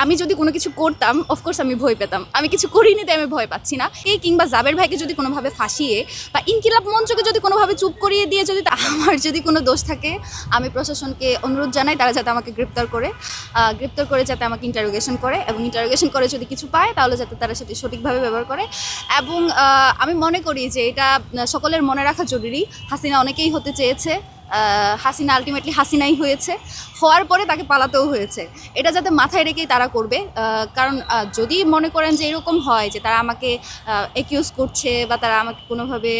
আমি যদি কোনো কিছু করতাম অফকোর্স আমি ভয় পেতাম। আমি কিছু করিনি তাই আমি ভয় পাচ্ছি না। এই কিংবা জাবের ভাইকে যদি কোনোভাবে ফাঁসিয়ে বা ইনকিলাব মঞ্চকে যদি কোনোভাবে চুপ করিয়ে দিয়ে যদি আমার যদি কোনো দোষ থাকে, আমি প্রশাসনকে অনুরোধ জানাই তারা যাতে আমাকে গ্রেপ্তার করে যাতে আমাকে ইন্টারোগেশন করে, এবং ইন্টারোগেশন করে যদি কিছু পায় তাহলে যাতে তারা সেটি সঠিকভাবে ব্যবহার করে। এবং আমি মনে করি যে এটা সকলের মনে রাখা জরুরি। হাসিনা অনেকেই হতে চেয়েছে, হাসিনা আলটিমেটলি হাসিনাই হয়েছে, হওয়ার পরে তাকে পালাতেও হয়েছে। এটা যাতে মাথায় রেখেই তারা করবে, কারণ যদি মনে করেন যে এরকম হয় যে তারা আমাকে অ্যাকিউজ করছে বা তারা আমাকে কোনোভাবে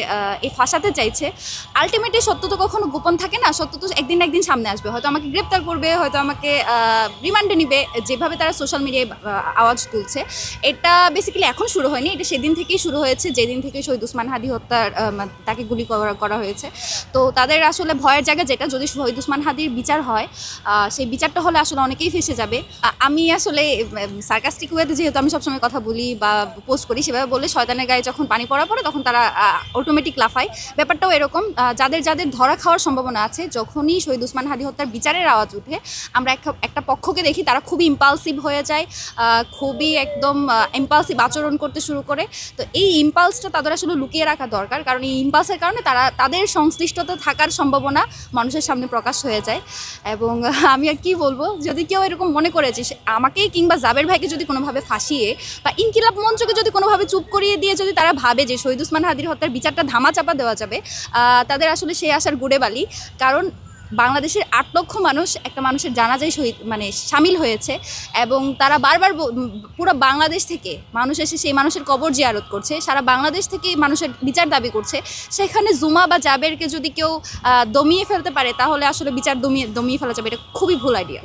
ফাঁসাতে চাইছে, আলটিমেটলি সত্য তো কখনো গোপন থাকে না। সত্য তো একদিন না একদিন সামনে আসবে, হয়তো আমাকে গ্রেপ্তার করবে, হয়তো আমাকে রিমান্ডে নিবে। যেভাবে তারা সোশ্যাল মিডিয়ায় আওয়াজ তুলছে, এটা বেসিক্যালি এখন শুরু হয়নি, এটা সেদিন থেকেই শুরু হয়েছে যেদিন থেকে শহীদ ওসমান হাদি হত্যার তাকে গুলি করা হয়েছে। তো তাদের আসলে ভয়ের জায়গা যেটা, যদি শহীদ ওসমান হাদির বিচার হয়, সেই বিচারটা হলে আসলে অনেকেই ফেসে যাবে। আমি আসলে সার্কাস্টিক ওয়েতে যেহেতু আমি সবসময় কথা বলি বা পোস্ট করি, সেভাবে বলে শয়তানের গায়ে যখন পানি পড়ে তখন তারা অটোমেটিক লাফায়। ব্যাপারটাও এরকম, যাদের ধরা খাওয়ার সম্ভাবনা আছে, যখনই শহীদ ওসমান হাদি হত্যার বিচারের আওয়াজ উঠে, আমরা একটা পক্ষকে দেখি তারা খুবই ইম্পালসিভ হয়ে যায়, খুবই একদম ইম্পালসিভ আচরণ করতে শুরু করে। তো এই ইম্পালসটা তাদের আসলে লুকিয়ে রাখা দরকার, কারণ এই ইম্পালসের কারণে তাদের সংশ্লিষ্টতা থাকার সম্ভাবনা মানুষের সামনে প্রকাশ হয়ে যায়। এবং আমি আর কি বলবো, যদি কেউ এরকম মনে করে যে আমাকেই কিংবা জাবের ভাইকে যদি কোনোভাবে ফাঁসিয়ে বা ইনকিলাব মঞ্চকে যদি কোনোভাবে চুপ করিয়ে দিয়ে যদি তারা ভাবে যে শহীদ ওসমান হাদির হত্যার বিচারটা ধামাচাপা দেওয়া যাবে, তাদের আসলে সেই আশার গুড়ে বালি। কারণ বাংলাদেশের ৮ লক্ষ মানুষ একটা মানুষের জানাজায় সামিল হয়েছে, এবং তারা বারবার পুরো বাংলাদেশ থেকে মানুষ এসে সেই মানুষের কবর জিয়ারত করছে, সারা বাংলাদেশ থেকে মানুষের বিচার দাবি করছে। সেখানে জুমা বা জাবেরকে যদি কেউ দমিয়ে ফেলতে পারে, তাহলে আসলে বিচার দমিয়ে ফেলা যাবে। এটা খুবই ভুল আইডিয়া।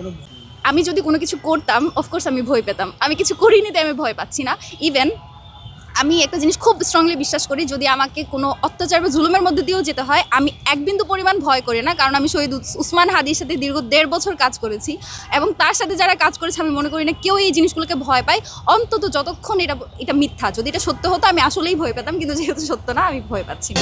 আমি যদি কোনো কিছু করতাম অফকোর্স আমি ভয় পেতাম। আমি কিছু করিনি তাই আমি ভয় পাচ্ছি না। ইভেন আমি একটা জিনিস খুব স্ট্রংলি বিশ্বাস করি, যদি আমাকে কোনো অত্যাচার বা জুলুমের মধ্যে দিয়েও যেতে হয়, আমি এক বিন্দু পরিমাণ ভয় করি না। কারণ আমি শহীদ ওসমান হাদির সাথে দীর্ঘ ১.৫ বছর কাজ করেছি, এবং তার সাথে যারা কাজ করেছে আমি মনে করি না কেউ এই জিনিসগুলোকে ভয় পায়, অন্তত যতক্ষণ এটা মিথ্যা। যদি এটা সত্য হতো আমি আসলেই ভয় পেতাম, কিন্তু যেহেতু সত্য না, আমি ভয় পাচ্ছি না।